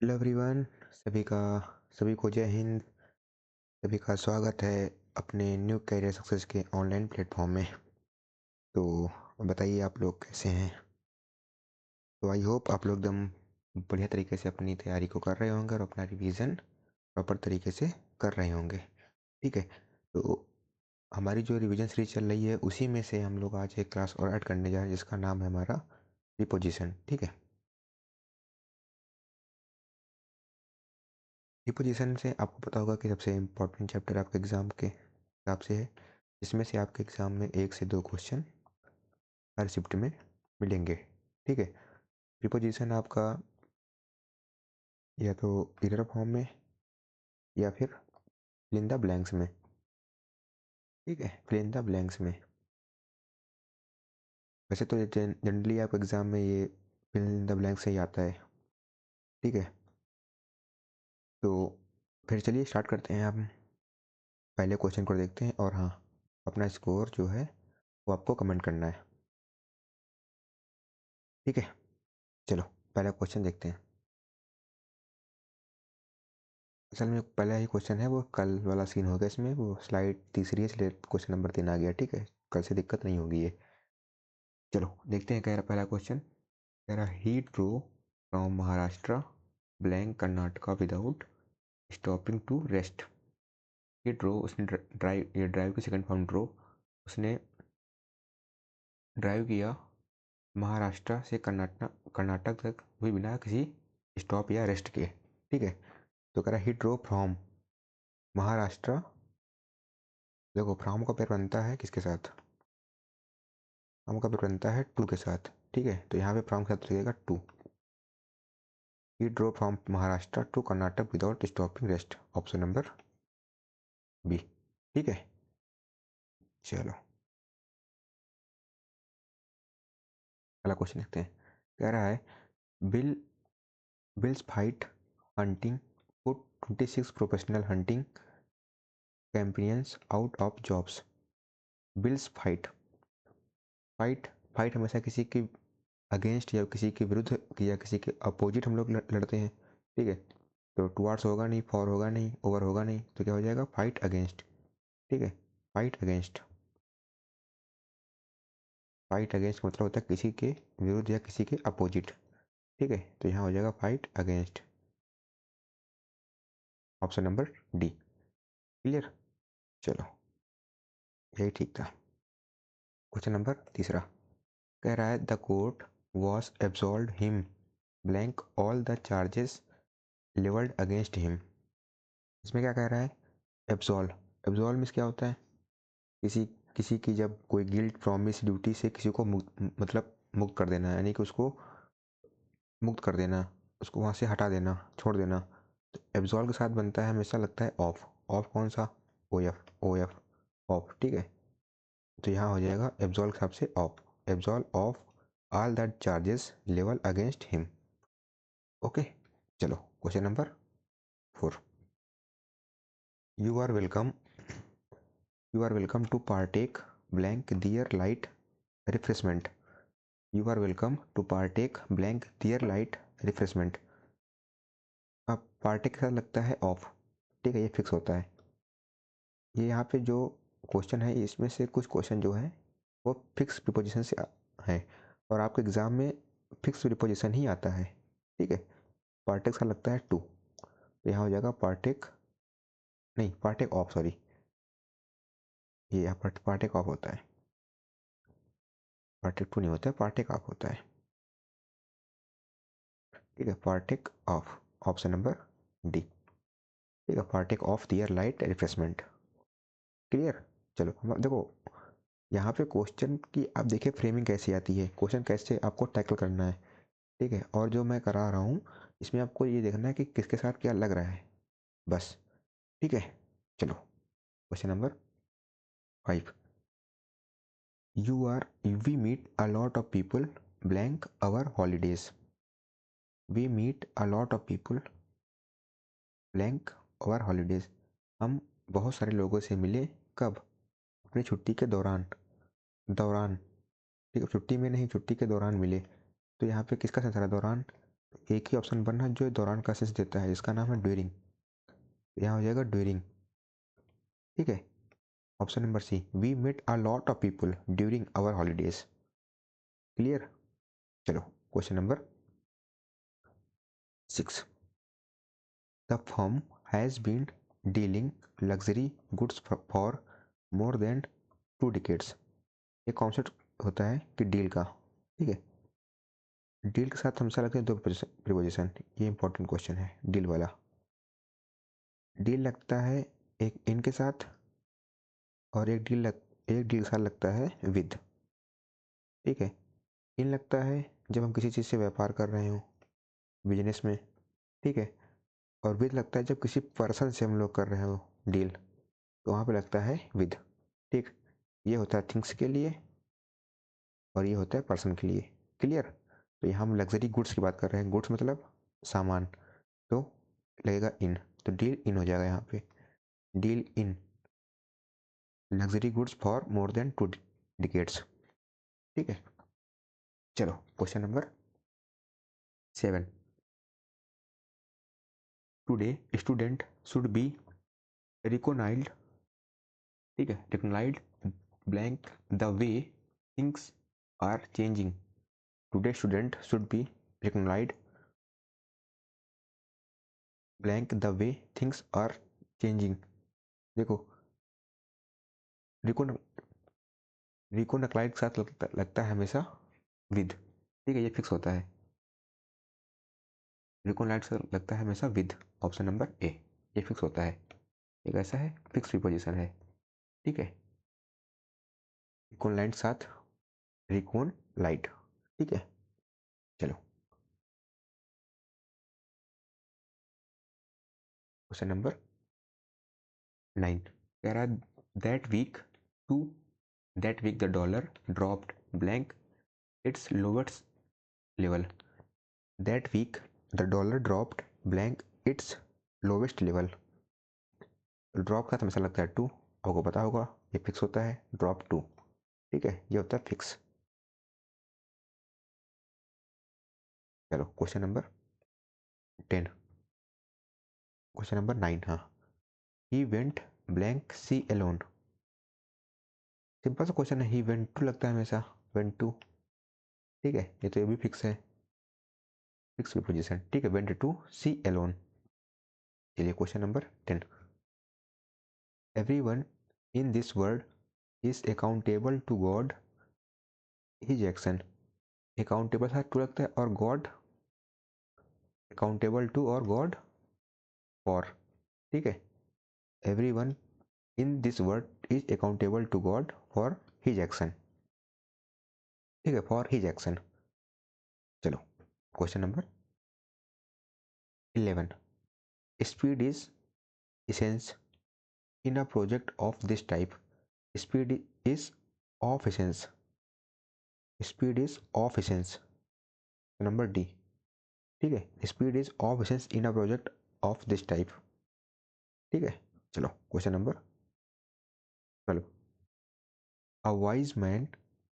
Hello everyone. सभी को जय हिंद। सभी का स्वागत है अपने न्यू कैरियर सक्सेस के ऑनलाइन प्लेटफॉर्म में। तो बताइए आप लोग कैसे हैं। तो आई होप आप लोग एकदम बढ़िया तरीके से अपनी तैयारी को कर रहे होंगे और अपना रिवीजन प्रॉपर तरीके से कर रहे होंगे। ठीक है, तो हमारी जो रिवीजन सीरीज चल रही है उसी में से हम लोग आज एक क्लास और ऐड करने जा रहे हैं जिसका नाम है हमारा रिपोजिशन। ठीक है, रिपोजिशन से आपको पता होगा कि सबसे इम्पोर्टेंट चैप्टर आपके एग्ज़ाम के हिसाब से है, जिसमें से आपके एग्ज़ाम में 1 से 2 क्वेश्चन हर शिफ्ट में मिलेंगे। ठीक है, प्रीपोजिशन आपका या तो इरर फॉर्म में या फिर फिल इन द ब्लैंक्स में। ठीक है, फिल इन द ब्लैंक्स में। वैसे तो जनरली आप एग्ज़ाम में ये फिल इन द ब्लैंक्स से ही आता है। ठीक है, तो फिर चलिए स्टार्ट करते हैं। हम पहले क्वेश्चन को देखते हैं और हाँ, अपना स्कोर जो है वो आपको कमेंट करना है। ठीक है, चलो पहला क्वेश्चन देखते हैं। असल में पहला ही क्वेश्चन है वो कल वाला सीन हो गया, इसमें वो स्लाइड तीसरी है इसलिए क्वेश्चन नंबर 3 आ गया। ठीक है, कल से दिक्कत नहीं होगी ये। चलो देखते हैं, कह रहा पहला क्वेश्चन कह रहा he drove from Maharashtra blank Karnataka without stopping to rest. ये ड्रो उसने ड्राइव, ये ड्राइव की सेकंड फॉर्म ड्रो, उसने ड्राइव किया महाराष्ट्र से कर्नाटक तक हुई बिना किसी स्टॉप या रेस्ट के। ठीक है, तो कह रहा ही ड्रो फ्रॉम महाराष्ट्र। देखो फ्रॉम का पेयर बनता है किसके साथ, फ्रॉम का पेयर बनता है टू के साथ। ठीक है, तो यहाँ पे फ्रॉम के साथ लगेगा to. He drove from Maharashtra to Karnataka without stopping rest, option number B. ठीक है, चलो अगला क्वेश्चन देखते हैं। कह रहा है bill bills fight hunting put 26 professional hunting champions out of jobs. Bills fight, fight fight हमेशा किसी के अगेंस्ट या किसी के विरुद्ध या किसी के अपोजिट हम लोग लड़ते हैं। ठीक है, तो टुवार्ड्स होगा नहीं, फॉर होगा नहीं, ओवर होगा नहीं, तो क्या हो जाएगा फाइट अगेंस्ट। ठीक है, फाइट अगेंस्ट, फाइट अगेंस्ट का मतलब होता है किसी के विरुद्ध या किसी के अपोजिट। ठीक है, तो यहाँ हो जाएगा fight against, option number D. Clear, चलो यही ठीक था। क्वेश्चन नंबर तीसरा कह रहा है the court was absolve him blank all the charges levelled against him. इसमें क्या कह रहा है, एब्सॉल्व। एब्सॉल्व मीन्स क्या होता है, किसी किसी की जब कोई गिल्ट प्रॉमिस ड्यूटी से किसी को मतलब मुक्त कर देना, यानी कि उसको मुक्त कर देना, उसको वहाँ से हटा देना, छोड़ देना। तो एब्सॉल्व के साथ बनता है हमेशा लगता है ऑफ। ऑफ कौन सा, O F, O F, of. ठीक है, तो यहाँ हो जाएगा एब्सॉल्व के हिसाब से of, absolve of all that charges level against him. Okay, चलो question number 4। You are welcome, you are welcome to partake blank their light refreshment. You are welcome to partake blank their light refreshment. अब partake के साथ लगता है of. ठीक है, ये fix होता है। ये यहाँ पे जो क्वेश्चन है इसमें से कुछ क्वेश्चन जो है वो फिक्स प्रीपोजिशन से है और आपके एग्जाम में फिक्स प्रीपोजिशन ही आता है। ठीक है, पार्टेक का लगता है टू, तो यहाँ हो जाएगा पार्टेक, नहीं पार्टेक ऑफ, सॉरी, ये यहाँ पर पार्टेक ऑफ होता है, पार्टेक टू नहीं होता है, पार्टेक ऑफ होता है। ठीक है, partake of, option number D. ठीक है, partake of their light refreshment. Clear, चलो हम देखो यहाँ पे क्वेश्चन की आप देखिए फ्रेमिंग कैसी आती है, क्वेश्चन कैसे आपको टैकल करना है। ठीक है, और जो मैं करा रहा हूँ इसमें आपको ये देखना है कि किसके साथ क्या लग रहा है, बस। ठीक है, चलो question number 5। You are we meet a lot of people blank our holidays. We meet a lot of people blank our holidays. हम बहुत सारे लोगों से मिले, कब, अपनी छुट्टी के दौरान, दौरान। ठीक है, छुट्टी में नहीं, छुट्टी के दौरान मिले। तो यहाँ पे किसका सेंस आ रहा है, दौरान। एक ही ऑप्शन बनना जो दौरान का सेंस देता है, इसका नाम है ड्यूरिंग। यहाँ हो जाएगा ड्यूरिंग। ठीक है, option number C, we met a lot of people during our holidays. Clear. चलो question number 6, the firm has been dealing luxury goods for more than 2 decades. ये कॉन्सेप्ट होता है कि डील का। ठीक है, डील के साथ हमेशा लगते हैं 2 प्रीपोजिशन। ये इंपॉर्टेंट क्वेश्चन है डील वाला। डील लगता है एक इन के साथ, और एक डील के साथ लगता है विद। ठीक है, इन लगता है जब हम किसी चीज़ से व्यापार कर रहे हो बिजनेस में। ठीक है, और विद लगता है जब किसी पर्सन से हम लोग कर रहे हो डील, तो वहाँ पे लगता है विद। ठीक, ये होता है थिंग्स के लिए और ये होता है पर्सन के लिए। क्लियर। तो यहाँ हम लग्जरी गुड्स की बात कर रहे हैं, गुड्स मतलब सामान, तो लगेगा इन, तो डील इन हो जाएगा यहाँ पे। Deal in luxury goods for more than 2 decades. ठीक है, चलो question number 7, today student should be reconciled. ठीक है, reconciled blank the way things are changing. Today student should be reconciled blank the way things are changing. देखो, reconciled के साथ लगता है हमेशा विद। ठीक है, ये फिक्स होता है। रिकोनाइल्ड से लगता है हमेशा विद, ऑप्शन नंबर ए, ये फिक्स होता है। एक ऐसा है फिक्स प्रीपोजिशन है। ठीक है, रिकोनाइल्ड साथ रिकोन लाइट। ठीक है, चलो क्वेश्चन नंबर 9, कह रहा है that week to that week the dollar dropped blank its lowest level. That week the dollar dropped blank its lowest level. Drop का तो हमेशा लगता है टू, आपको पता होगा ये फिक्स होता है ड्रॉप टू। ठीक है, ये होता है फिक्स। चलो क्वेश्चन नंबर 10, क्वेश्चन नंबर 9, हाँ, he went blank sea alone. Simple सा क्वेश्चन है, ही वेंट टू लगता है हमेशा वेंट टू। ठीक है, ये तो ये भी फिक्स है, फिक्स प्रीपोजिशन। ठीक है, वेंट टू सी एलोन। चलिए question number 10, everyone in this world is accountable to God his action. Accountable साथ टू लगता है और गॉड, अकाउंटेबल टू और गॉड फॉर। ठीक है, everyone in this world is accountable to God for his action. ठीक है, फॉर हिज एक्शन। चलो question number 11, speed is essence in a project of this type. Speed is of essence. Speed is of essence. Number D. ठीक है, speed is of essence in a project of this type। ठीक है, चलो question number 12, a wise man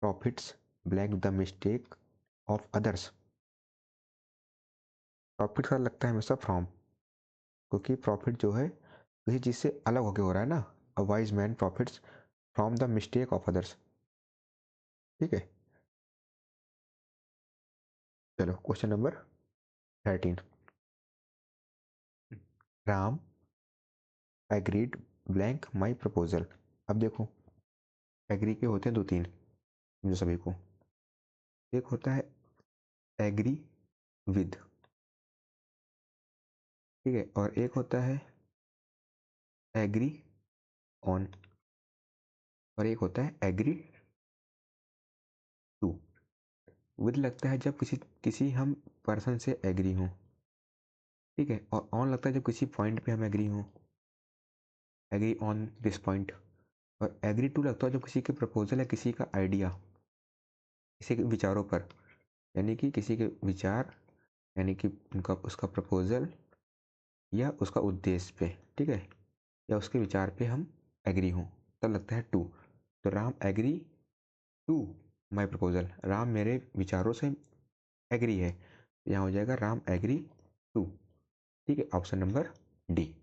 profits blank the mistake of others। Profit का लगता है हमेशा from, क्योंकि प्रॉफिट जो है किसी चीज़ से अलग होके हो रहा है ना। A wise man profits from the mistake of others. ठीक है, चलो question number 13, Ram agreed blank माई प्रपोजल। अब देखो, एग्री के होते हैं 2-3 जो सभी को। एक होता है एग्री विद। ठीक है, और एक होता है एग्री ऑन, और एक होता है एग्री टू। विद लगता है जब किसी किसी हम पर्सन से एग्री हों। ठीक है, और ऑन लगता है जब किसी पॉइंट पे हम एग्री हों, एग्री ऑन दिस पॉइंट। और एग्री टू लगता है जब किसी के प्रपोजल है, किसी का आइडिया, किसी के विचारों पर, यानी कि किसी के विचार, यानी कि उनका उसका प्रपोजल या उसका उद्देश्य पे। ठीक है, या उसके विचार पे हम एग्री हों, तब लगता है टू। तो Ram agree to my proposal, Ram मेरे विचारों से एग्री है। यहाँ हो जाएगा राम एग्री टू। ठीक है, ऑप्शन नंबर डी।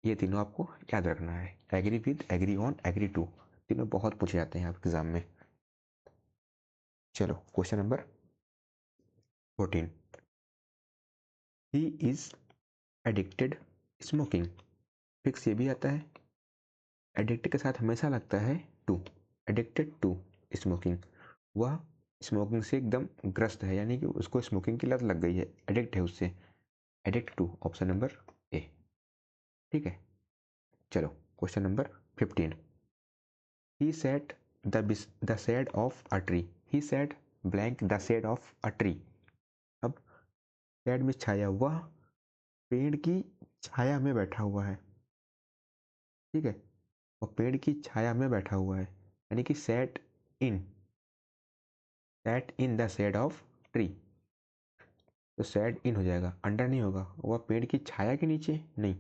ये तीनों आपको याद रखना है, agree with, agree on, agree to, तीनों बहुत पूछे जाते हैं आपके एग्जाम में। चलो question number 14, he is addicted smoking. Fix ये भी आता है, एडिक्ट के साथ हमेशा लगता है टू, एडिक्टेड टू स्मोकिंग। वह स्मोकिंग से एकदम ग्रस्त है, यानी कि उसको स्मोकिंग की लत लग गई है, एडिक्ट है उससे, addict to, option number A. ठीक है, चलो question number 15, he set the shade of a tree. He set blank the shade of a tree. अब शेड में छाया, वह पेड़ की छाया में बैठा हुआ है। ठीक है, और पेड़ की छाया में बैठा हुआ है, यानी कि set in the shade of tree. तो सेट इन हो जाएगा, अंडर नहीं होगा। वह पेड़ की छाया के नीचे नहीं,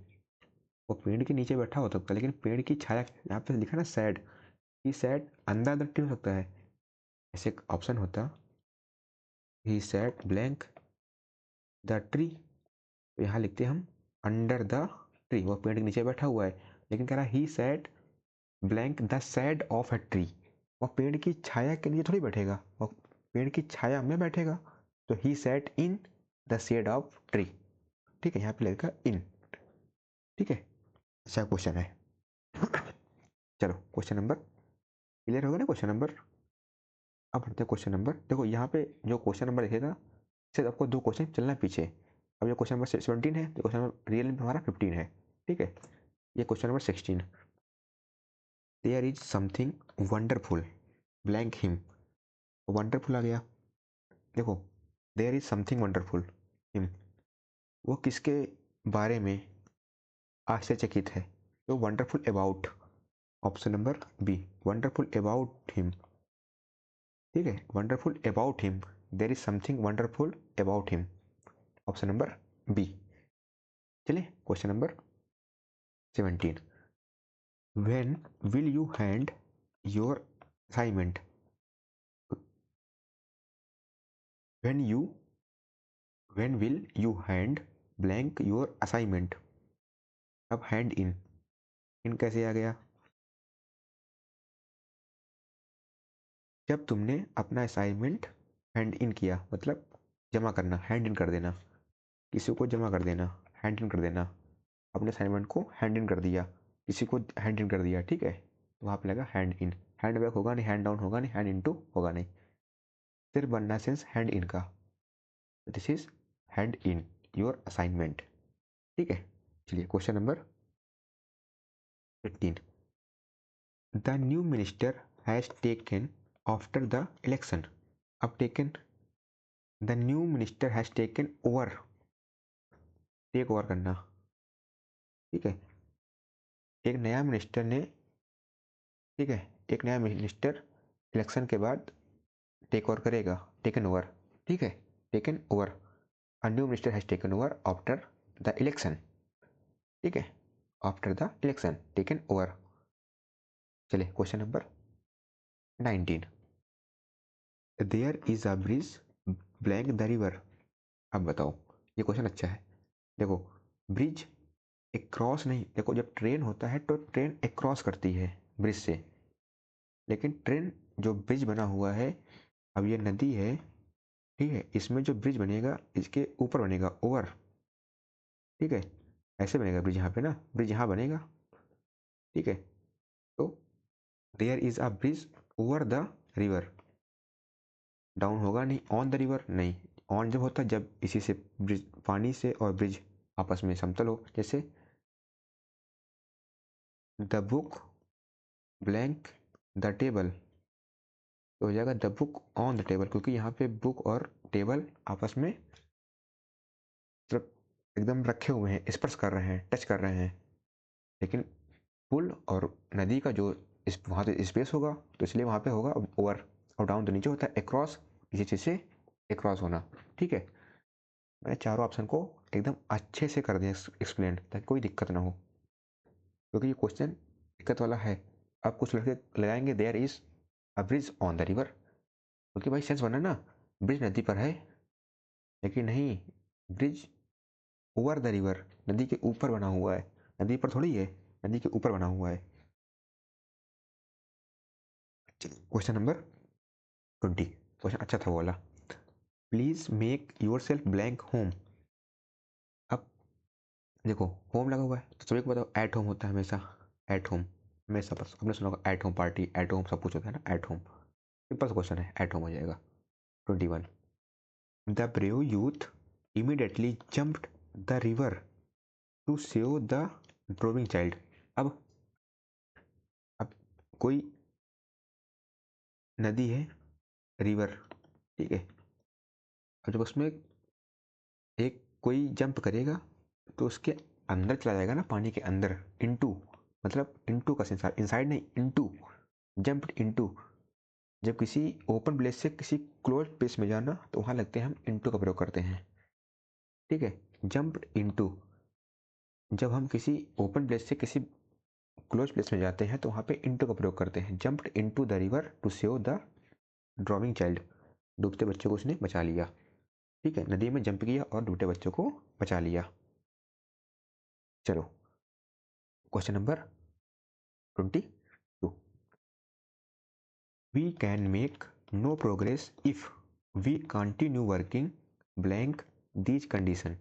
वो पेड़ के नीचे बैठा हो सकता है, लेकिन पेड़ की छाया, यहाँ पे लिखा ना सैड, ही सैड अंदर द ट्री हो सकता है, ऐसे एक ऑप्शन होता, ही सैड ब्लैंक द ट्री, तो यहाँ लिखते हैं हम अंडर द ट्री, वो पेड़ के नीचे बैठा हुआ है। लेकिन कह रहा है he sat blank the shade of a tree, वो पेड़ की छाया के नीचे थोड़ी बैठेगा, वो पेड़ की छाया में बैठेगा। तो he sat in the shade of tree. ठीक है, यहाँ पे लगेगा इन। ठीक है, अच्छा क्वेश्चन है। चलो क्वेश्चन नंबर क्लियर होगा ना, क्वेश्चन नंबर। अब बढ़ते क्वेश्चन नंबर, देखो यहाँ पे जो क्वेश्चन नंबर लिखेगा, सिर्फ आपको 2 क्वेश्चन चलना है पीछे। अब ये क्वेश्चन नंबर 17 है, तो क्वेश्चन नंबर रियल में हमारा 15 है। ठीक है, ये question number 16, there is something wonderful blank him. Wonderful आ गया, देखो there is something wonderful him, वो किसके बारे में आश्चर्यचकित है, तो wonderful about, option number B, wonderful about him. ठीक है, wonderful about him, there is something wonderful about him, option number B. चलिए question number 17, when will you hand your assignment. When will you hand blank your assignment. अब hand in कैसे आ गया, जब तुमने अपना assignment hand in किया, मतलब जमा करना, हैंड इन कर देना, किसी को जमा कर देना, हैंड इन कर देना, अपने असाइनमेंट को हैंड इन कर दिया, किसी को हैंड इन कर दिया। ठीक है, तो वहाँ पे लगा हैंड इन, हैंड बैक होगा नहीं, हैंड डाउन होगा नहीं, हैंड इन टू होगा नहीं, सिर्फ बनना सेंस हैंड इन का। This is hand in your assignment. ठीक है, चलिए question number 18, the new minister has taken after the election. अब taken, the new minister has taken over, take over करना। ठीक है, एक नया मिनिस्टर ने, ठीक है, एक नया मिनिस्टर इलेक्शन के बाद टेक ओवर करेगा, टेकन ओवर। ठीक है, taken over, a new minister has taken over after the election. ठीक है, after the election, taken over. चलिए question number 19, there is a bridge blank the river. अब बताओ, ये क्वेश्चन अच्छा है। देखो ब्रिज एक क्रॉस नहीं, देखो जब ट्रेन होता है तो ट्रेन एक क्रॉस करती है ब्रिज से, लेकिन ट्रेन जो ब्रिज बना हुआ है, अब ये नदी है, ठीक है, इसमें जो ब्रिज बनेगा इसके ऊपर बनेगा, ओवर। ठीक है, ऐसे बनेगा ब्रिज, यहाँ पे ना ब्रिज यहाँ बनेगा। ठीक है, तो there is a bridge over the river, down होगा नहीं, ऑन द रिवर नहीं, ऑन जब होता है जब इसी से ब्रिज, पानी से और ब्रिज आपस में समतल हो, जैसे the book blank the table, तो हो जाएगा the book on the table, क्योंकि यहाँ पे बुक और टेबल आपस में मतलब एकदम रखे हुए हैं, स्पर्श कर रहे हैं, टच कर रहे हैं। लेकिन पुल और नदी का जो इस वहाँ पे स्पेस होगा, तो इसलिए वहाँ पे होगा ओवर, और डाउन तो नीचे होता है एक्रॉस, इसी चीज़ से एक्रॉस होना। ठीक है, मैंने चारों ऑप्शन को एकदम अच्छे से कर दिया एक्सप्लेन, ताकि कोई दिक्कत ना हो, क्योंकि ये क्वेश्चन दिक्कत वाला है। अब कुछ लड़के लगाएंगे there is a bridge on the river, क्योंकि भाई सेंस बना ना, ब्रिज नदी पर है, लेकिन नहीं, ब्रिज ओवर द रिवर, नदी के ऊपर बना हुआ है, नदी पर थोड़ी है, नदी के ऊपर बना हुआ है। क्वेश्चन नंबर 20, क्वेश्चन अच्छा था वाला। Please make your self blank home. अब देखो होम लगा हुआ है तो सभी को बताओ एट होम होता है हमेशा, एट होम हमेशा, बस आपने सुना होगा at home party, at home सब कुछ होता है ना, एट होम। सिंपल क्वेश्चन है, एट होम हो जाएगा। 21, the brave youth immediately jumped the river to save the drowning child. अब कोई नदी है, रिवर, ठीक है, और जब उसमें एक कोई जंप करेगा तो उसके अंदर चला जाएगा ना, पानी के अंदर, इनटू, मतलब इनटू का सेंस, इनसाइड नहीं, इनटू, जंप्ड इनटू। जब किसी ओपन प्लेस से किसी क्लोज प्लेस में जाना तो वहां लगते हैं हम इनटू का प्रयोग करते हैं, ठीक है, जंप्ड इनटू। जब हम किसी ओपन प्लेस से किसी क्लोज प्लेस में जाते हैं तो वहां पे इनटू का प्रयोग करते हैं। Jumped into the river to save the drowning child, डूबते बच्चे को उसने बचा लिया, ठीक है, नदी में जंप किया और डूबते बच्चों को बचा लिया। चलो question number 22, we can make no progress if we continue working blank these condition.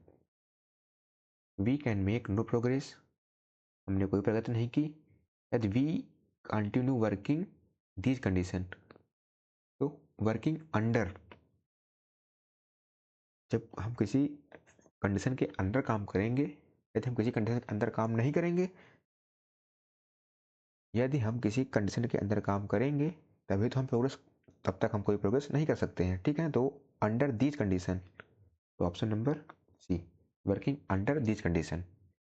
We can make no progress, हमने कोई प्रगति नहीं की, यदि we continue working these condition, तो वर्किंग अंडर, जब हम किसी कंडीशन के अंदर काम करेंगे, यदि हम किसी कंडीशन के अंदर काम नहीं करेंगे, यदि हम किसी कंडीशन के अंदर काम करेंगे तभी तो हम प्रोग्रेस, तब तक हम कोई प्रोग्रेस नहीं कर सकते हैं, ठीक है। तो अंडर दीज कंडीशन, तो option number C, working under these condition,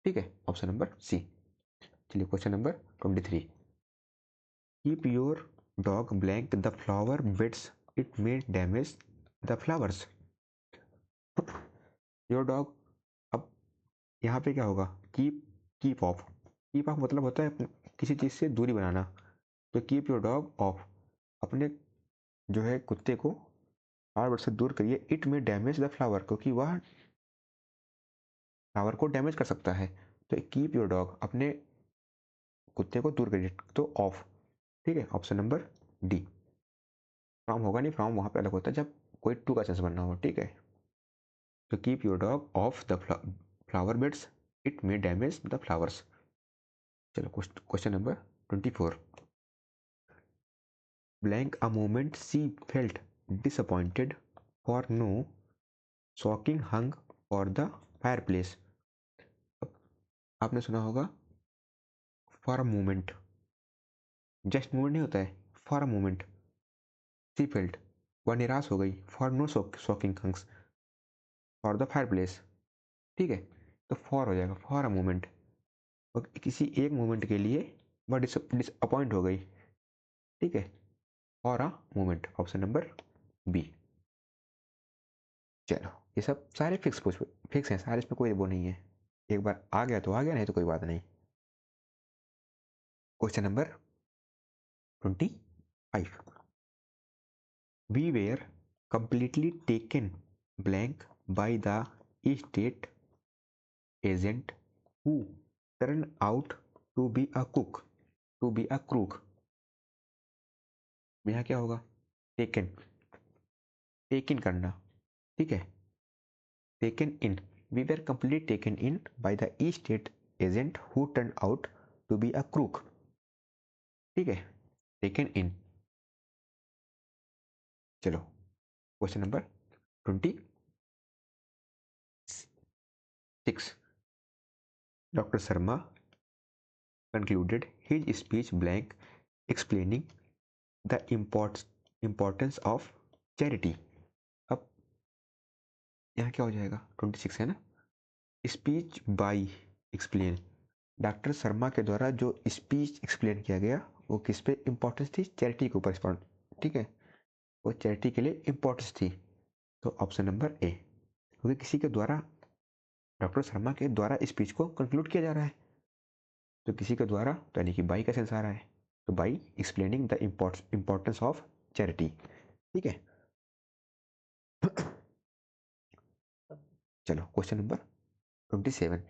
ठीक है, ऑप्शन नंबर सी। चलिए question number 23, keep your dog blank the flower bits it may damage the flowers. Your dog, अब यहाँ पे क्या होगा, keep, keep off, keep off मतलब होता है किसी चीज़ से दूरी बनाना, तो कीप योर डॉग ऑफ, अपने जो है कुत्ते को फ्लावर से दूर करिए, इट में डैमेज द फ्लावर, क्योंकि वह फ्लावर को डैमेज कर सकता है। तो कीप योर डॉग, अपने कुत्ते को दूर करिए, तो ऑफ, ठीक है, ऑप्शन नंबर डी। फ्रॉम होगा नहीं, फ्रॉम वहां पे अलग होता है जब कोई टू का सेंस बनना हो, ठीक है। तो keep your dog off the flower beds, it may damage the flowers. चलो question number 24, blank a moment she felt disappointed for no shocking hung for the fireplace. आपने सुना होगा for a moment, just moment नहीं होता है, for a moment she felt, वह निराश हो गई, for no shocking hangs for the fireplace, ठीक है। तो फॉर हो जाएगा, फॉर अ मोमेंट, और किसी एक मोमेंट के लिए वह डिसअपॉइंट हो गई, ठीक है, for a moment, option number B. चलो ये सब सारे फिक्स हैं सारे, इसमें कोई वो नहीं है, एक बार आ गया तो आ गया, नहीं तो कोई बात नहीं। Question number 25, we were completely taken blank by the estate agent who turned out to be a cook, to be a crook। यहाँ क्या होगा, टेकन, टेकन करना, ठीक है, taken in, we were completely taken in by the estate agent who turned out to be a crook, ठीक है, taken इन। चलो question number 26, doctor Sharma concluded his speech blank explaining the importance of charity। अब यहाँ क्या हो जाएगा, 26 है ना, speech by explain, doctor Sharma के द्वारा जो स्पीच एक्सप्लेन किया गया वो किस पे इम्पोर्टेंस थी, चैरिटी के ऊपर, ठीक है, वो चैरिटी के लिए इम्पोर्टेंस थी, तो ऑप्शन नंबर ए, क्योंकि किसी के द्वारा, डॉक्टर शर्मा के द्वारा स्पीच को कंक्लूड किया जा रहा है, तो किसी के द्वारा, तो यानी कि बाई का सेंस आ रहा है, तो by explaining the importance of charity, ठीक है। चलो question number 27।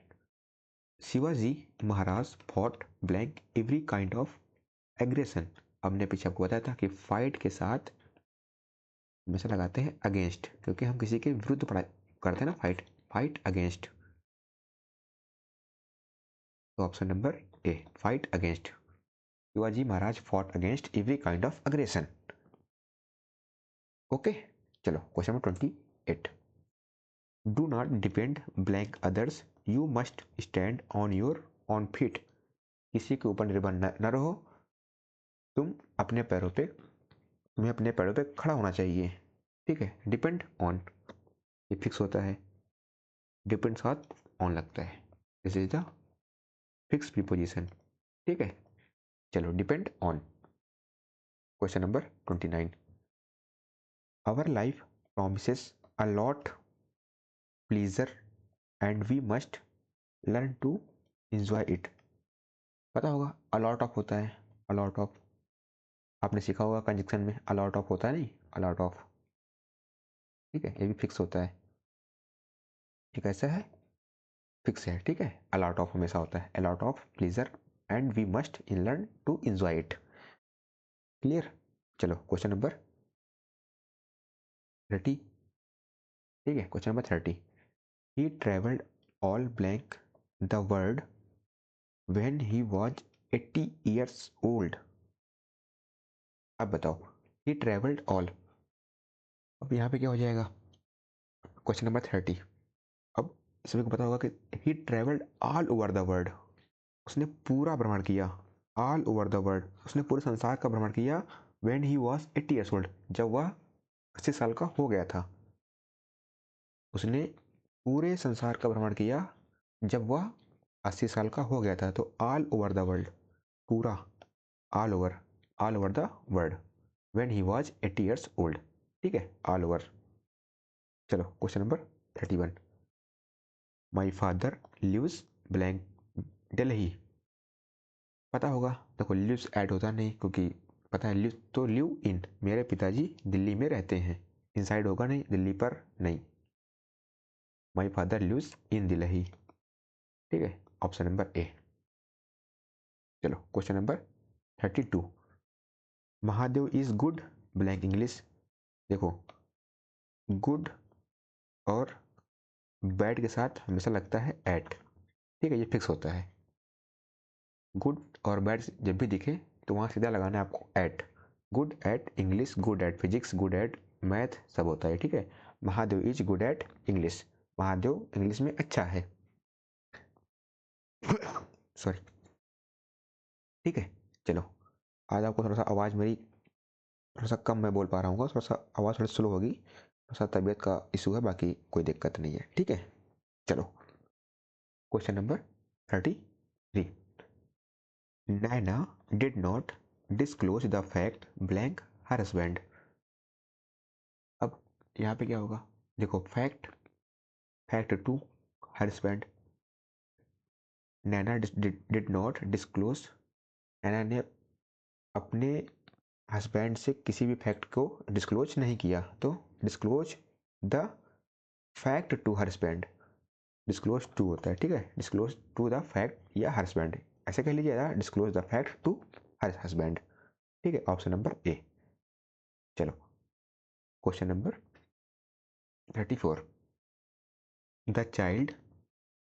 Shivaji Maharaj fought blank every kind of aggression. हमने पीछे आपको बताया था कि फाइट के साथ हमेशा लगाते हैं अगेंस्ट, क्योंकि हम किसी के विरुद्ध पढ़ाई करते हैं ना, फाइट, फाइट अगेंस्ट। तो option number A, fight against. Shivaji Maharaj fought against every kind of aggression. Okay, चलो question number 28। Do not depend blank others, you must stand on your own feet. किसी के ऊपर निर्भर न रहो, तुम्हें अपने पैरों पे खड़ा होना चाहिए। ठीक है, डिपेंड ऑन ये फिक्स होता है, डिपेंड साथ ऑन लगता है, this is the fix preposition. ठीक है, चलो depend on. Question number 29। Our life promises a lot pleasure and we must learn to enjoy it. पता होगा अलॉट ऑफ होता है, अलॉट ऑफ आपने सीखा होगा कंजक्शन में, अलॉट ऑफ होता है, नहीं अलॉट ऑफ। ठीक है, ये भी फिक्स होता है, ये कैसा है, फिक्स है। ठीक है, अलॉट ऑफ हमेशा होता है, a lot of pleasure and we must in learn to enjoy it. Clear. चलो क्वेश्चन नंबर 30। ठीक है, question number 30। He travelled all blank the world when he was 80 years old. अब बताओ, ही ट्रेवल्ड ऑल, अब यहाँ पे क्या हो जाएगा, क्वेश्चन नंबर 30। अब सभी को पता होगा कि he travelled all over the world, उसने पूरा भ्रमण किया, ऑल ओवर द वर्ल्ड, उसने पूरे संसार का भ्रमण किया। When he was 80 years old, जब वह 80 साल का हो गया था। उसने पूरे संसार का भ्रमण किया जब वह 80 साल का हो गया था। तो ऑल ओवर द वर्ल्ड, पूरा, all over the world when he was 80 years old. ठीक है, ऑल ओवर। चलो question number 31। My father lives blank Delhi. पता होगा, देखो लिव्स ऐड होता नहीं, क्योंकि पता है लिव तो लिव इन, मेरे पिताजी दिल्ली में रहते हैं, इनसाइड होगा नहीं, दिल्ली पर नहीं। My father lives in Delhi. ठीक है, ऑप्शन नंबर ए। चलो question number 32। Mahadev is good blank English. देखो गुड और बैड के साथ हमेशा लगता है एट। ठीक है, ये फिक्स होता है, गुड और बैड जब भी दिखे तो वहाँ सीधा लगाना है आपको at. Good at English, good at physics, good at math, सब होता है। ठीक है, Mahadev is good at English, Mahadev English में अच्छा है। सॉरी। ठीक है, चलो आज आपको थोड़ा सा आवाज़ मेरी थोड़ा सा कम मैं बोल पा रहा हूँ, थोड़ा सा आवाज़ थोड़ी स्लो होगी, थोड़ा सा तबीयत का इशू है, बाकी कोई दिक्कत नहीं है। ठीक है, चलो question number 33। Naina did not disclose the fact blank her husband. अब यहाँ पे क्या होगा, देखो fact, fact to her husband, Naina did not disclose, Naina ने अपने हस्बैंड से किसी भी फैक्ट को डिस्क्लोज नहीं किया, तो disclose the fact to her husband, disclose to होता है। ठीक है, डिस्क्लोज टू द फैक्ट या हस्बैंड, ऐसे कह लीजिएगा, disclose the fact to her husband. ठीक है, ऑप्शन नंबर ए। चलो question number 34। The child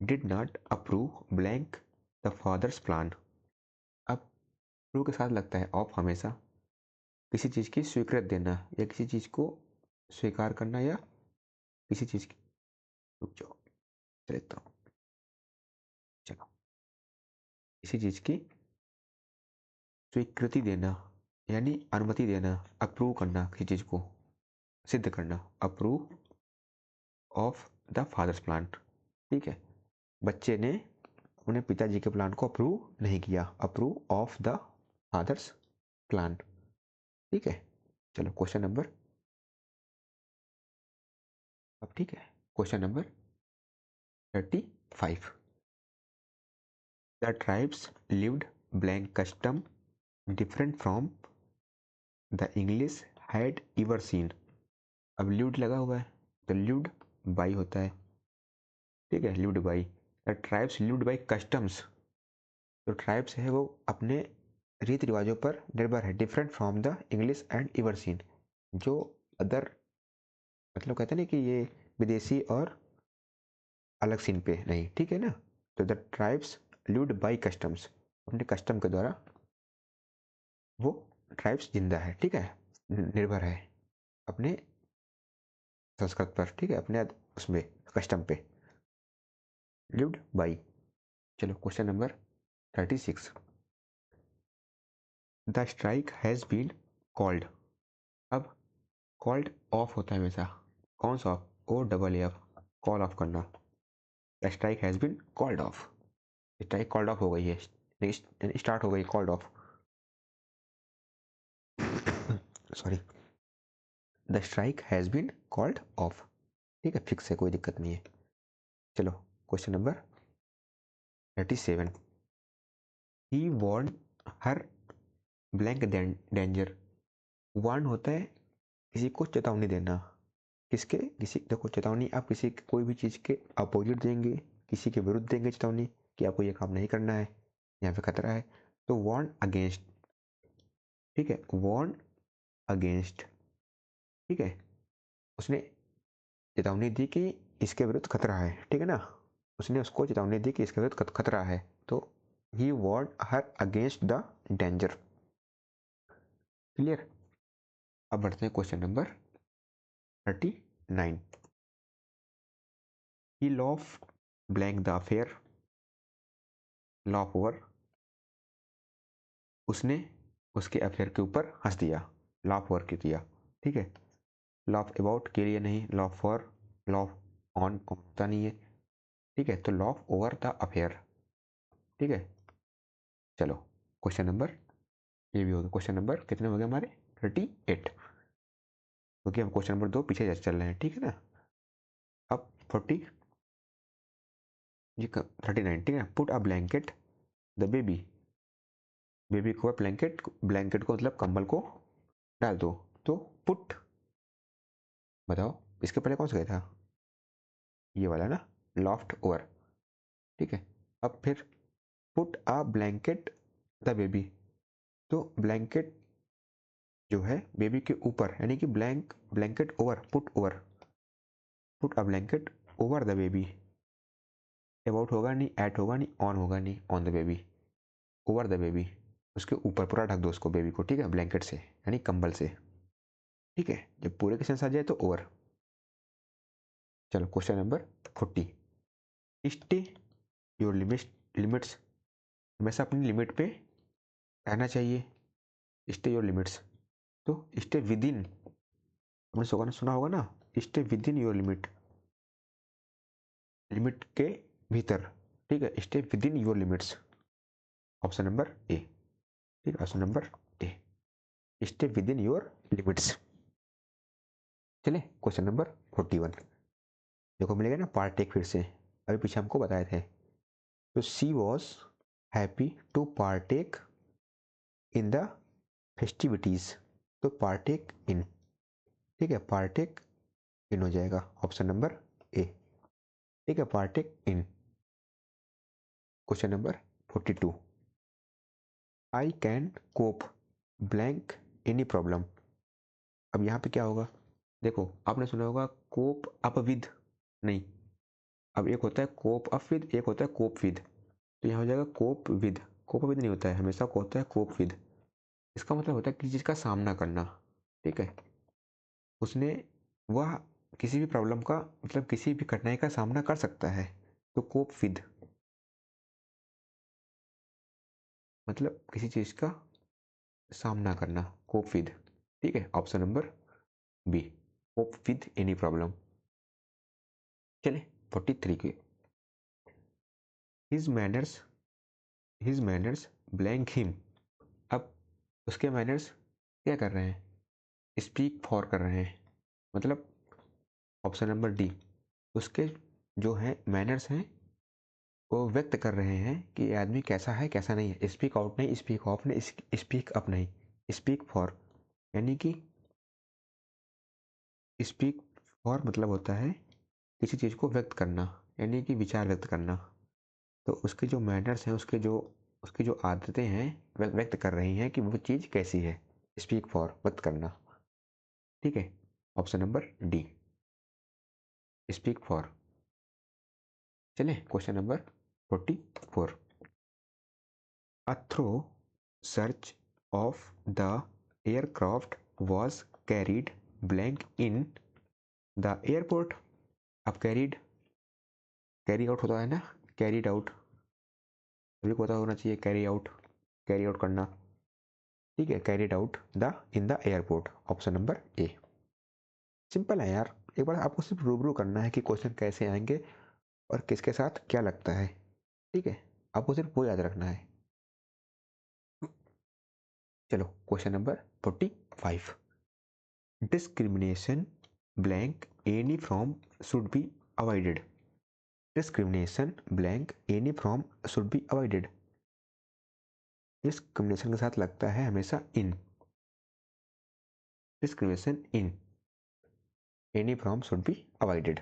did not approve blank the father's plan. अब अप्रूव के साथ लगता है ऑफ, हमेशा किसी चीज़ की स्वीकृत देना या किसी चीज़ को स्वीकार करना, या किसी चीज़ की, रुक जाओ लेता हूँ, चलो किसी चीज़ की स्वीकृति देना यानी अनुमति देना, अप्रूव करना, किसी चीज़ को सिद्ध करना, approve of the father's plan. ठीक है, बच्चे ने अपने पिताजी के प्लान को अप्रूव नहीं किया, approve of the father's plan. ठीक है, चलो क्वेश्चन नंबर, अब ठीक है, question number 35। The tribes lived blank custom different from the English had ever seen. अब लिव्ड लगा हुआ है, तो लिव्ड बाई होता है, ठीक है, lived by the tribes lived by customs. जो ट्राइब्स है वो अपने रीति रिवाजों पर निर्भर है, different from the English and इवर्सीन। जो अदर मतलब कहते हैं ना कि ये विदेशी और अलग सीन पे नहीं, ठीक है ना। तो the tribes lived by customs, अपने कस्टम के द्वारा वो ट्राइब्स जिंदा है, ठीक है, निर्भर है अपने संस्कृत पर, ठीक है, अपने उसमें कस्टम पे लिव्ड बाई। चलो question number 36। The strike has been called. अब कॉल्ड ऑफ होता है हमेशा, कौन सा off, O double F, call off करना। The strike has been called off, strike called off हो गई है, स्टार्ट हो गई, called off, sorry, the strike has been called off, ठीक है, फिक्स है, कोई दिक्कत नहीं है। चलो question number 37। He warned her blank danger. Warn होता है किसी को चेतावनी देना, किसके, किसी, देखो चेतावनी आप किसी कोई भी चीज़ के अपोजिट देंगे, किसी के विरुद्ध देंगे चेतावनी कि आपको ये काम नहीं करना है, यहाँ पे खतरा है, तो वार्न अगेंस्ट, ठीक है, वार्न अगेंस्ट, ठीक है, उसने चेतावनी दी कि इसके विरुद्ध खतरा है, ठीक है ना, उसने उसको चेतावनी दी कि इसके विरुद्ध खतरा है, तो he warned her against the danger. Clear. अब बढ़ते हैं question number 39। He laughed blank the affair, laughed over, उसने उसके अफेयर के ऊपर हंस दिया, लॉफ ओवर के दिया, ठीक है, लॉफ अबाउट के लिए नहीं, लॉफ फॉर, लॉफ ऑन होता नहीं है, ठीक है, तो लॉफ ओवर द अफेयर, ठीक है। चलो क्वेश्चन नंबर, ये भी हो गया, क्वेश्चन नंबर कितने हो गए हमारे 38, क्योंकि हम क्वेश्चन नंबर 2 पीछे चल रहे हैं, ठीक है ना। अब 40, ये 39, ठीक है, put a blanket the baby, baby को ब्लैंकेट, ब्लैंकेट को मतलब कंबल को डाल दो, तो पुट, बताओ इसके पहले कौन सा गया था, ये वाला ना, लॉफ्ट ओवर, ठीक है। अब फिर put a blanket the baby, तो ब्लैंकेट जो है बेबी के ऊपर, यानी कि blanket over, put a blanket over the baby, about होगा नहीं, एट होगा नहीं, ऑन होगा नहीं, on the baby, over the baby, उसके ऊपर पूरा ढक दो उसको, बेबी को, ठीक है, ब्लैंकेट से यानी कंबल से, ठीक है, जब पूरे के सेंस आ जाए तो ओवर। चलो question number 40। Stay your limits, हमेशा अपनी लिमिट पे रहना चाहिए, स्टे योर लिमिट्स, तो स्टे विद इन, आपने सुना होगा ना, stay with in your limit, limit के भीतर, ठीक है, stay with in your limits, option number A, ठीक है, option number A, stay with in your limits. चले क्वेश्चन नंबर 41, देखो मिलेगा ना पार्ट टेक फिर से, अभी पीछे हमको बताए थे, तो she was happy to partake in the festivities, तो पार्टेक इन, ठीक है, पार्टेक इन हो जाएगा, ऑप्शन नंबर ए, ठीक है, partake in. Question number 42। I can cope blank any problem. अब यहाँ पे क्या होगा, देखो आपने सुना होगा कोप अप विद, नहीं, अब एक होता है कोप अप विद, एक होता है कोप विद, तो यहाँ हो जाएगा कोप विद, कोप विद नहीं होता है, हमेशा को होता है कोप विद, इसका मतलब होता है किसी चीज़ का सामना करना, ठीक है, उसने, वह किसी भी प्रॉब्लम का मतलब किसी भी कठिनाई का सामना कर सकता है, तो कोप विद मतलब किसी चीज़ का सामना करना, कोप विद, ठीक है, option number B, cope with any problem. चले 43 के, his manners, his manners blank him. अब उसके मैनर्स क्या कर रहे हैं, स्पीक फॉर कर रहे हैं, मतलब ऑप्शन नंबर डी, उसके जो है मैनर्स हैं वो व्यक्त कर रहे हैं कि ये आदमी कैसा है कैसा नहीं है, स्पीक आउट नहीं, स्पीक ऑफ नहीं, स्पीक अप नहीं, स्पीक फॉर, यानी कि स्पीक फॉर मतलब होता है किसी चीज़ को व्यक्त करना, यानी कि विचार व्यक्त करना। तो उसके जो मैनर्स हैं, उसकी जो आदतें हैं व्यक्त कर रही हैं कि वो चीज़ कैसी है। स्पीक फॉर व्यक्त करना। ठीक है, option number D, speak for. चले question number 44। A thorough search of the aircraft was carried blank in the airport। अब कैरी आउट होता है ना, कैरीड आउट, सभी को पता होना चाहिए, कैरी आउट करना। ठीक है, carried out the in the airport, option number A. Simple है यार, एक बार आपको सिर्फ रूबरू करना है कि क्वेश्चन कैसे आएंगे और किसके साथ क्या लगता है। ठीक है, आपको सिर्फ वो याद रखना है। चलो question number 45। Discrimination blank any from should be avoided. Discrimination blank any from should be avoided. Discrimination के साथ लगता है हमेशा in. Discrimination in any from should be avoided.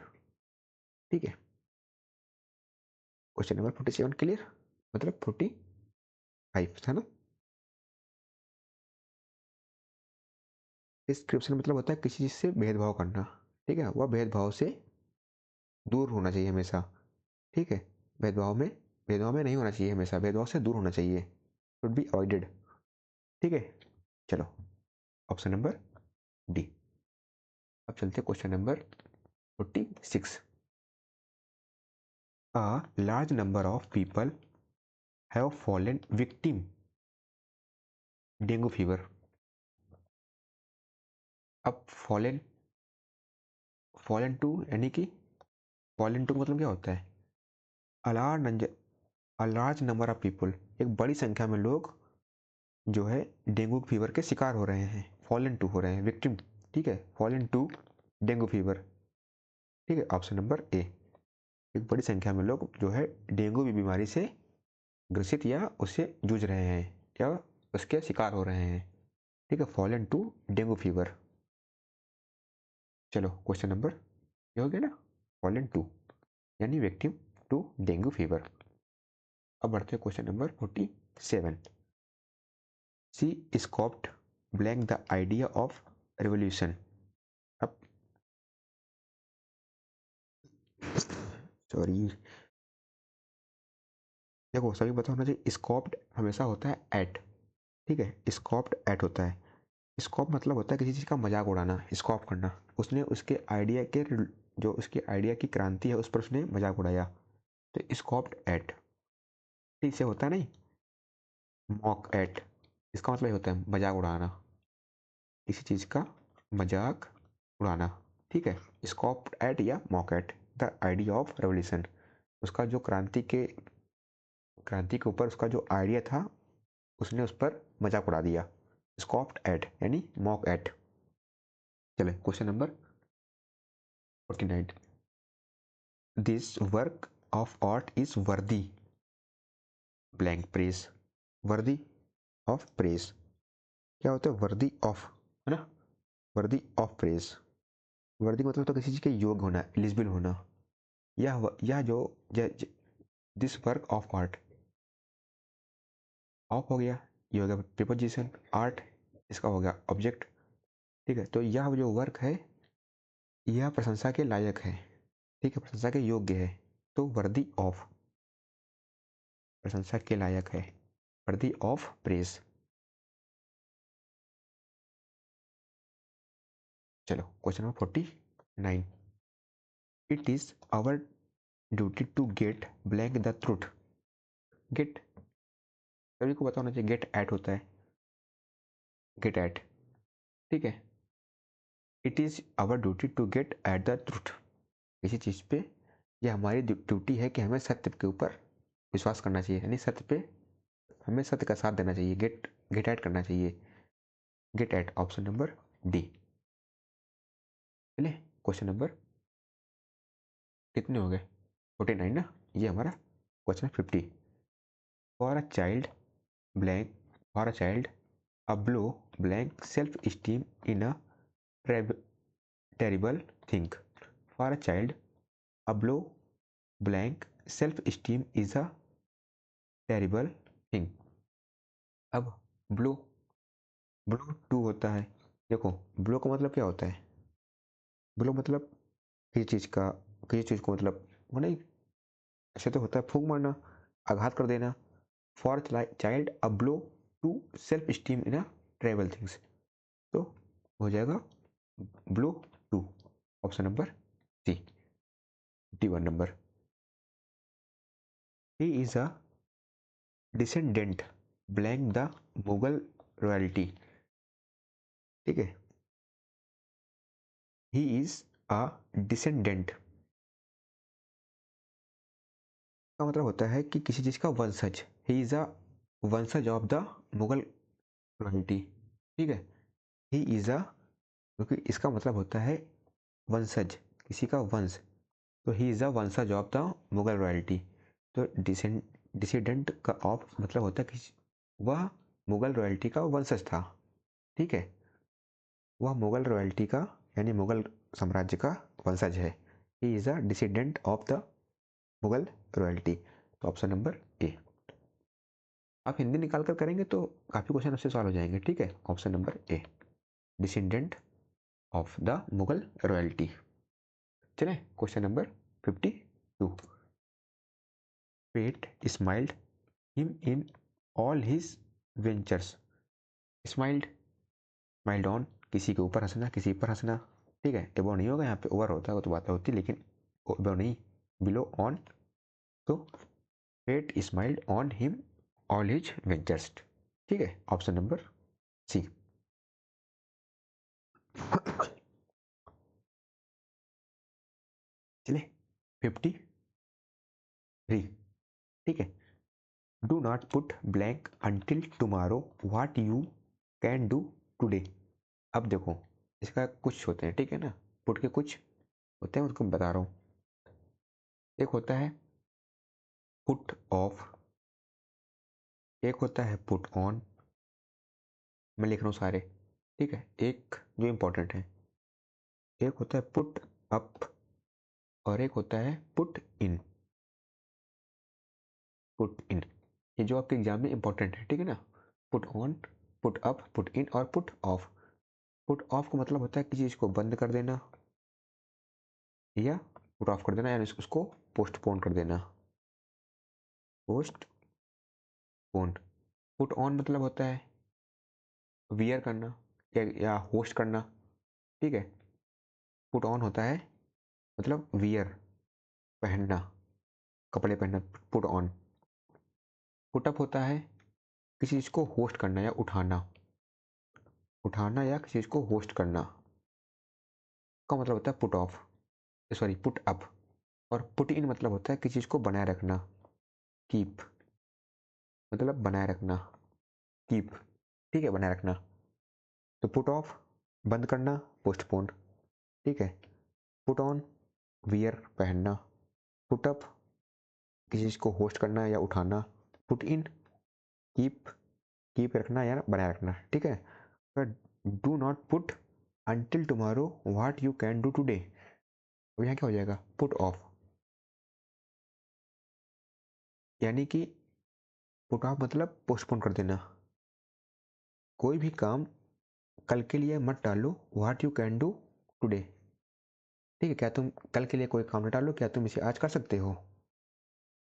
ठीक है, क्वेश्चन नंबर 47 क्लियर, मतलब 45 था ना। डिस्क्रिप्शन मतलब होता है किसी चीज से भेदभाव करना। ठीक है, वह भेदभाव से दूर होना चाहिए हमेशा। ठीक है, भेदभाव में नहीं होना चाहिए, हमेशा भेदभाव से दूर होना चाहिए, शुड बी अवॉइडेड। ठीक है, चलो ऑप्शन नंबर डी। अब चलते question number 46। A large number of people have fallen victim dengue fever. अब फॉलन फॉलन टू यानी कि फॉलन टू मतलब क्या होता है? A large number of people, एक बड़ी संख्या में लोग जो है डेंगू फीवर के शिकार हो रहे हैं, फॉलन टू हो रहे हैं, विक्टिम। ठीक है, फॉलन टू डेंगू फीवर। ठीक है, ऑप्शन नंबर ए। एक बड़ी संख्या में लोग जो है डेंगू की बीमारी से ग्रसित या उससे जूझ रहे हैं या उसके शिकार हो रहे हैं। ठीक है, फॉलन टू डेंगू फीवर। चलो क्वेश्चन नंबर ये हो गया ना, फॉलन टू यानी विक्टिम टू डेंगू फीवर। अब बढ़ते हैं question number 47। She scoffed blank the idea of revolution. अब सॉरी, देखो सभी पता होना चाहिए, स्कॉप्ड हमेशा होता है एट। ठीक है, स्कॉप्ड एट होता है। स्कॉप मतलब होता है किसी चीज़ का मजाक उड़ाना, स्कॉप करना। उसने उसके आइडिया के जो उसके आइडिया की क्रांति है उस पर उसने मजाक उड़ाया, तो स्कॉप्ड एट। ठीक से होता है नहीं, मॉक एट, इसका मतलब ये होता है मजाक उड़ाना, किसी चीज़ का मजाक उड़ाना। ठीक है, स्कॉप्ड एट या mock at the idea of revolution. उसका जो क्रांति के ऊपर उसका जो आइडिया था उसने उस पर मजाक उड़ा दिया। स्कॉप्ड एट यानी मॉक एट। चले question number 49। This work of art is वर्दी ब्लैंक प्रेस। वर्दी ऑफ प्रेस क्या होता है? वर्दी ऑफ, है ना, वर्दी ऑफ प्रेस। वर्दी मतलब तो किसी चीज के योग्य होना, एलिजिबल होना। यह जो this work of art, of हो गया, ये हो गया प्रीपोजिशन, आर्ट इसका हो गया ऑब्जेक्ट। ठीक है, तो यह जो वर्क है यह प्रशंसा के लायक है। ठीक है, प्रशंसा के योग्य है, तो वर्दी ऑफ प्रशंसा के लायक है, वर्दी ऑफ प्रेस। चलो question number 49। It is our duty to get blank the truth. Get सभी को पता होना चाहिए, गेट एट होता है, गेट एट। ठीक है, it is our duty to get at the truth, किसी चीज पे यह हमारी ड्यूटी है कि हमें सत्य के ऊपर विश्वास करना चाहिए, यानी सत्य पे हमें सत्य का साथ देना चाहिए, गेट एट करना चाहिए। Get at, option number D. चलिए क्वेश्चन नंबर कितने हो गए? 49 ना, ये हमारा question 50। For a child blank, for a child a blow blank self esteem in a terrible thing. For a child a blow blank self esteem is a terrible thing. अब blow, blow to होता है। देखो blow का मतलब क्या होता है, blow मतलब किसी चीज़ का, किसी चीज़ को मतलब वो नहीं, ऐसे तो होता है फूंक मारना, आघात कर देना। For child a blow to self esteem in a terrible things, तो हो जाएगा blow to, option number C, 51 number. He is a descendant blank the Mughal royalty. ठीक है, ही इज अ डिसेंडेंट का मतलब होता है कि किसी चीज का वंशज। ही इज अ वंशज ऑफ द मुगल रॉयल्टी। ठीक है, ही इज अ, क्योंकि इसका मतलब होता है वंशज, किसी का वंश, तो ही इज अ वंशज ऑफ द मुगल रॉयल्टी। तो डिसिडेंट का ऑफ मतलब होता है कि वह मुगल रॉयल्टी का वंशज था। ठीक है, वह मुगल रॉयल्टी का यानी मुगल साम्राज्य का वंशज है। ही is a dissident of the Mughal royalty, तो ऑप्शन नंबर ए। आप हिंदी निकाल कर करेंगे तो काफ़ी क्वेश्चन आपसे सॉल्व हो जाएंगे। ठीक है, option number A, descendant of the Mughal royalty. चलें question number 52। Fate smiled him in all his ventures. Smiled, smiled on, किसी के ऊपर हंसना, किसी पर हंसना। ठीक है, एबो नहीं होगा यहाँ पे, ओवर होता है वो तो बात होती, लेकिन एबो नहीं, बिलो ऑन। तो fate smiled on him all his ventures. ठीक है, ऑप्शन नंबर सी। चले 53। ठीक है, do not put blank until tomorrow what you can do today. अब देखो इसका कुछ होते हैं, ठीक है ना, पुट के कुछ होते हैं, उसको बता रहा हूँ। एक होता है पुट ऑफ, एक होता है पुट ऑन, मैं लिख रहा हूँ सारे। ठीक है, एक जो इंपॉर्टेंट है, एक होता है पुट अप और एक होता है पुट इन। पुट इन, ये जो आपके एग्जाम में इंपॉर्टेंट है, ठीक है ना। Put on, put up, put in और पुट ऑफ। पुट ऑफ का मतलब होता है किसी चीज़ को बंद कर देना या पुट ऑफ कर देना, यानी उसको पोस्टपोन कर देना, पोस्टपोन। पुट ऑन मतलब होता है वियर करना या होस्ट करना। ठीक है, पुट ऑन होता है मतलब वियर, पहनना, कपड़े पहनना, पुट ऑन। पुट अप होता है किसी चीज़ को होस्ट करना या उठाना, उठाना या किसी चीज़ को होस्ट करना का मतलब होता है put off, sorry put up. और पुट इन मतलब होता है किसी चीज़ को बनाए रखना, कीप, मतलब बनाए रखना, कीप। ठीक है, बनाए रखना। तो पुट ऑफ बंद करना, पोस्टपोन। ठीक है, पुट ऑन वियर, पहनना। पुट अप किसी चीज़ को होस्ट करना या उठाना। पुट इन कीप, कीप रखना या बनाए रखना। ठीक है, do not put until tomorrow what you can do today. अब यहाँ क्या हो जाएगा, पुट ऑफ, यानी कि पुट ऑफ मतलब पोस्टपोन कर देना, कोई भी काम कल के लिए मत टालो, what you can do today. ठीक है, क्या तुम कल के लिए कोई काम न टालो, क्या तुम इसे आज कर सकते हो।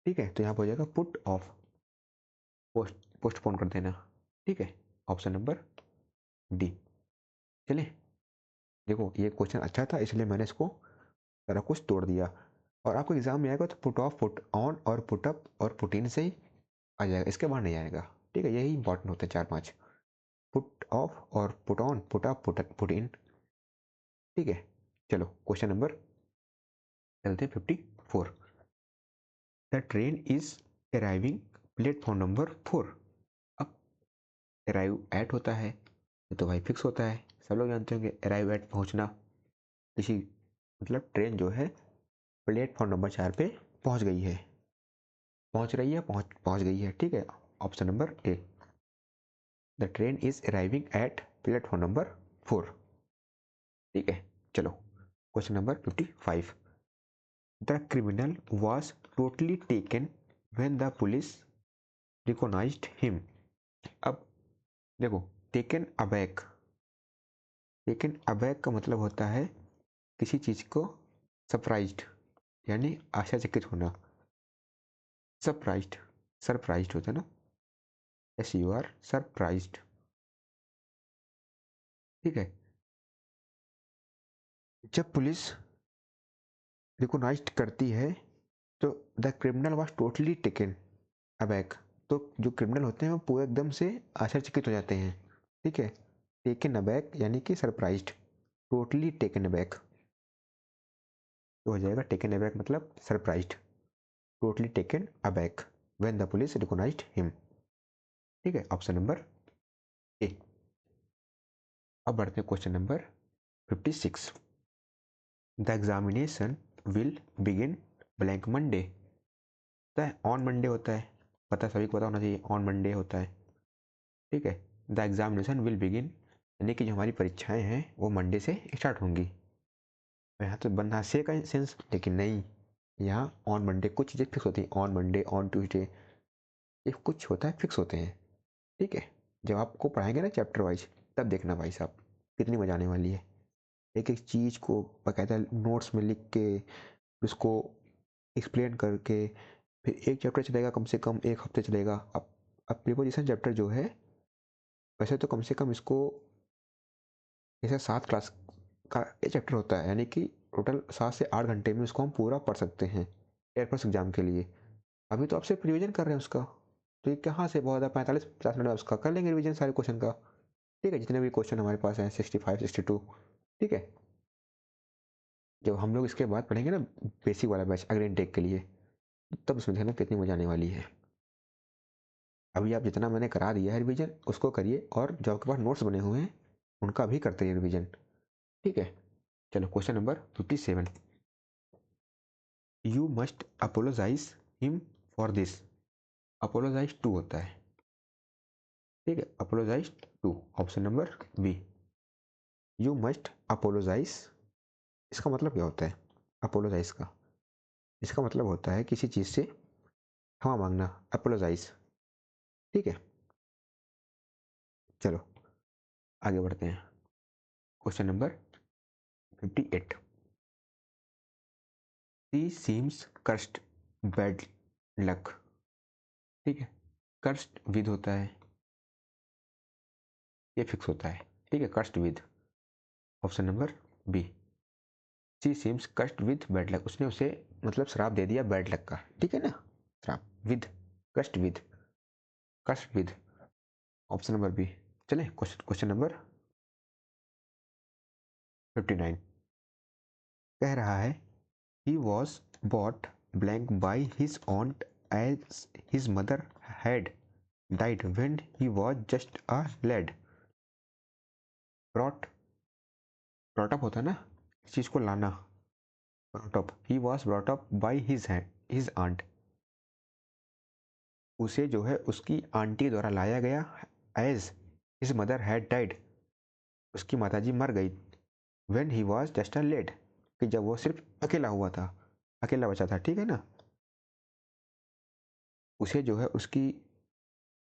ठीक है, तो यहाँ पर हो जाएगा पुट ऑफ, पोस्टपोन कर देना। ठीक है, ऑप्शन नंबर डी। चलिए देखो ये क्वेश्चन अच्छा था इसलिए मैंने इसको सारा कुछ तोड़ दिया, और आपको एग्जाम में आएगा तो पुट ऑफ, पुट ऑन और पुट अप और पुट इन से ही आ जाएगा, इसके बाद नहीं आएगा। ठीक है, यही इंपॉर्टेंट होते हैं 4-5, पुट ऑफ और put on, put up, put in. ठीक है, चलो क्वेश्चन नंबर चलते 54। The train is arriving platform number 4। अब अराइव एट होता है तो भाई फिक्स होता है, सब लोग जानते होंगे अराइव एट पहुंचना, किसी मतलब ट्रेन जो है प्लेटफॉर्म नंबर 4 पे पहुंच गई है, पहुंच रही है, पहुंच गई है। ठीक है, option number A, the train is arriving at platform number 4। ठीक है, चलो question number 55। The criminal was totally taken when the police recognised him. अब देखो, टेकन अबैक, टेकन अबैक का मतलब होता है किसी चीज़ को सरप्राइज्ड, यानी आश्चर्यचकित होना। सरप्राइज्ड, सरप्राइज्ड होता है ना, यस यू आर सरप्राइज्ड, ठीक है। जब पुलिस रिकॉग्नाइज्ड करती है तो the criminal was totally taken अबैक, तो जो क्रिमिनल होते हैं वो पूरे एकदम से आश्चर्यचकित हो जाते हैं, ठीक है। टेकन अबैक यानी कि सरप्राइज्ड, टोटली टेकन अबैक तो हो जाएगा टेकन अबैक मतलब surprised, totally taken aback when the police recognised him, ठीक है। Option number A. अब बढ़ते हैं question number 56। The examination will begin blank Monday. तो ऑन मंडे होता है, पता सभी को पता होना चाहिए, ऑन मंडे होता है, ठीक है। द एग्जामिनेशन विल बिगिन यानी कि जो हमारी परीक्षाएं हैं वो मंडे से स्टार्ट होंगी। यहाँ तो बनना से का सेंस, लेकिन नहीं, यहाँ ऑन मंडे कुछ चीज़ें फिक्स होती हैं, ऑन मंडे, ऑन ट्यूसडे, ये कुछ होता है फिक्स होते हैं, ठीक है। जब आपको पढ़ाएंगे ना चैप्टर वाइज, तब देखना भाई साहब कितनी मजा आने वाली है। एक एक चीज़ को बाकायदा नोट्स में लिख के उसको एक्सप्लेन करके, फिर एक चैप्टर चलेगा कम से कम एक हफ्ते चलेगा। अब प्रीपोजिशन चैप्टर जो है, वैसे तो कम से कम इसको जैसे 7 क्लास का ये चैप्टर होता है, यानी कि टोटल 7 से 8 घंटे में उसको हम पूरा पढ़ सकते हैं एयरफोर्स एग्जाम के लिए। अभी तो आप सिर्फ रिविजन कर रहे हैं उसका, तो ये कहाँ से बहुत 45-50 मिनट में उसका कर लेंगे रिविजन सारे क्वेश्चन का, ठीक है। जितने भी क्वेश्चन हमारे पास हैं 65-62, ठीक है। जब हम लोग इसके बाद पढ़ेंगे ना बेसिक वाला बैच अगले इनटेक के लिए, तब उसमें देखना कितनी मजा आने वाली है। अभी आप जितना मैंने करा दिया है रिविजन उसको करिए, और जो आपके पास नोट्स बने हुए हैं उनका भी करते रहिए रिविजन, ठीक है। चलो question number 57। You must apologise him for this. Apologise to होता है, ठीक है, apologise to, option number B. You must apologise, इसका मतलब क्या होता है अपोलोजाइज का? इसका मतलब होता है किसी चीज़ से क्षमा मांगना, अपोलोजाइज, ठीक है। चलो आगे बढ़ते हैं, question number 58। She seems cursed bad luck, ठीक है। कर्स्ड विद होता है, ये फिक्स होता है, ठीक है, cursed with, option number B. She seems cursed with bad luck, उसने उसे मतलब श्राप दे दिया बैड लक का, ठीक है ना। श्राप with, cursed with, cursed with, option number B. चले क्वेश्चन नंबर 59 कह रहा है he was bought blank by his aunt as his mother had died when he was just a lad. Brought, brought up होता है ना इस चीज को लाना, brought up, he was brought up by his aunt, उसे जो है उसकी आंटी द्वारा लाया गया, as his mother had died, उसकी माताजी मर गई, when he was just a lad, कि जब वो सिर्फ अकेला हुआ था, अकेला बचा था, ठीक है ना। उसे जो है उसकी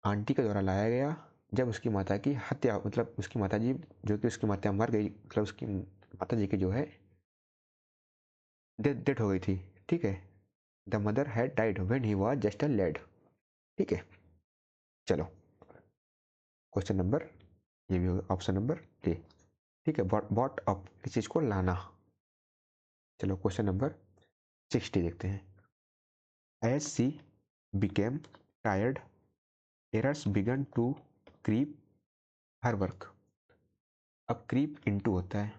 आंटी के द्वारा लाया गया जब उसकी माता की हत्या, मतलब उसकी माता जी जो कि उसकी माता मर गई, मतलब उसकी माता जी की जो है डेथ हो गई थी, ठीक है। The mother had died when he was just a lad, ठीक है। चलो क्वेश्चन नंबर, ये भी होगा ऑप्शन नंबर ए, ठीक है। बॉट अप किस चीज को लाना। चलो क्वेश्चन नंबर 60 देखते हैं। As she became tired errors began to creep her work. अब क्रीप इनटू होता है,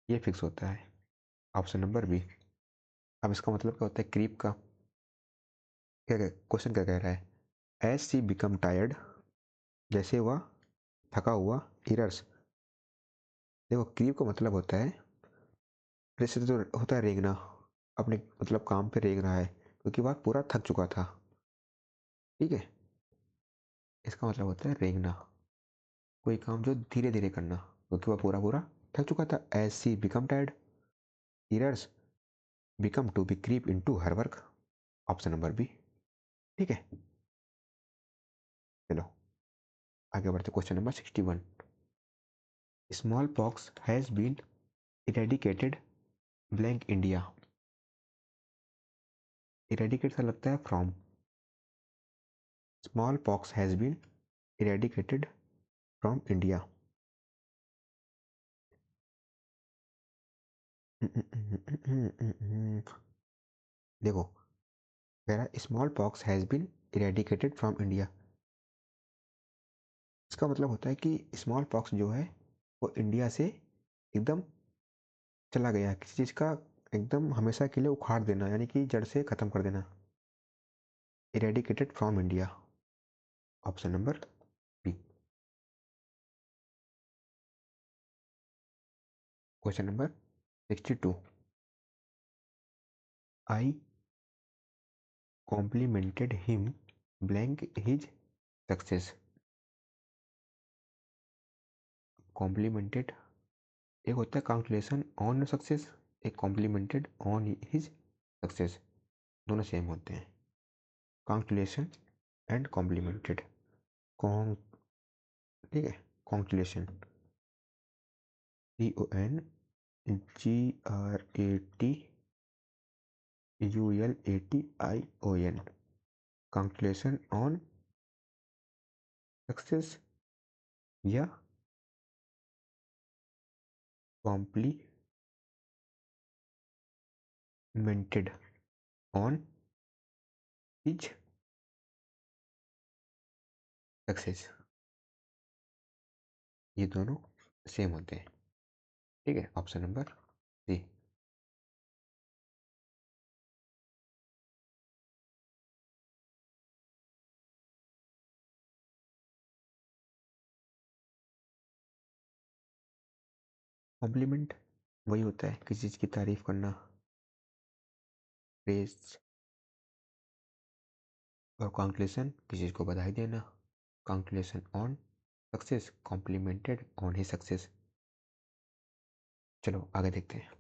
ये फिक्स होता है, ऑप्शन नंबर बी। अब इसका मतलब क्या होता है क्रीप का? क्या क्वेश्चन क्या कह रहा है? एज सी बिकम टायर्ड, जैसे वह थका हुआ, इरर्स, देखो क्रीप का मतलब होता है, जैसे तो होता है रेंगना, अपने मतलब काम पे रेंग रहा है क्योंकि वह पूरा थक चुका था, ठीक है। इसका मतलब होता है रेंगना, कोई काम जो धीरे धीरे करना क्योंकि वह पूरा पूरा थक चुका था। As she become tired, errors become to be creep into her work, option number B. ठीक है, चलो आगे बढ़ते। Question number 61, smallpox has been eradicated blank India. Eradicate सा लगता है from, smallpox has been eradicated from India. देखो, कह रहा है smallpox has been eradicated from India. इसका मतलब होता है कि स्मॉल पॉक्स जो है वो इंडिया से एकदम चला गया है, किसी चीज़ का एकदम हमेशा के लिए उखाड़ देना, यानी कि जड़ से ख़त्म कर देना। Eradicated from India, option number B. Question number 62, I complimented him blank his success. Complimented, एक होता है कॉन्ग्रेचुलेशन ऑन सक्सेस, एक कॉम्प्लीमेंटेड ऑन हिज सक्सेस, दोनों सेम होते हैं। कॉन्ग्रेचुलेशन एंड कॉम्प्लीमेंटेड, कॉन्ग, ठीक है, congratulation, CONGRATULATION, congratulation on success या कॉम्प्लीमेंटेड ऑन हिज सक्सेस, ये दोनों सेम होते हैं। ठीक है, ऑप्शन नंबर सी। कॉम्प्लीमेंट वही होता है किसी चीज़ की तारीफ करना, प्रेज, और कॉन्ग्रेचुलेशन किसी चीज़ को बधाई देना, congratulation on success, complimented on he success. चलो आगे देखते हैं।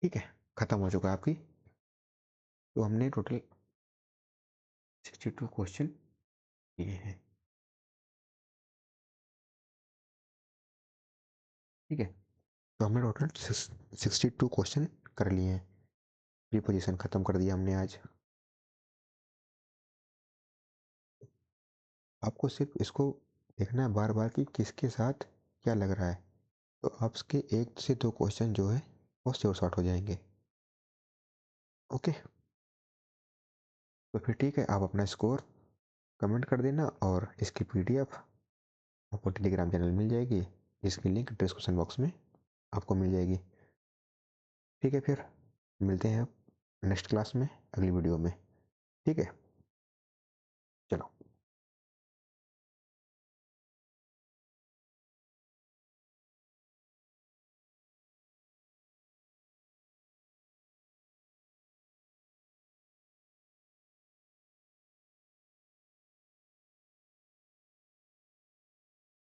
ठीक है, खत्म हो चुका है आपकी। तो हमने टोटल 62 क्वेश्चन किए हैं। ठीक है, तो हमने टोटल 62 क्वेश्चन कर लिए हैं। प्रीपोजिशन खत्म कर दिया हमने आज। आपको सिर्फ इसको देखना है बार बार कि किसके साथ क्या लग रहा है, तो आपके 1 से 2 क्वेश्चन जो है वो श्योर शॉर्ट हो जाएंगे। ओके, तो फिर ठीक है, आप अपना स्कोर कमेंट कर देना, और इसकी PDF आपको टेलीग्राम चैनल मिल जाएगी, जिसकी लिंक डिस्क्रिप्शन बॉक्स में आपको मिल जाएगी। ठीक है, फिर मिलते हैं नेक्स्ट क्लास में, अगली वीडियो में। ठीक है।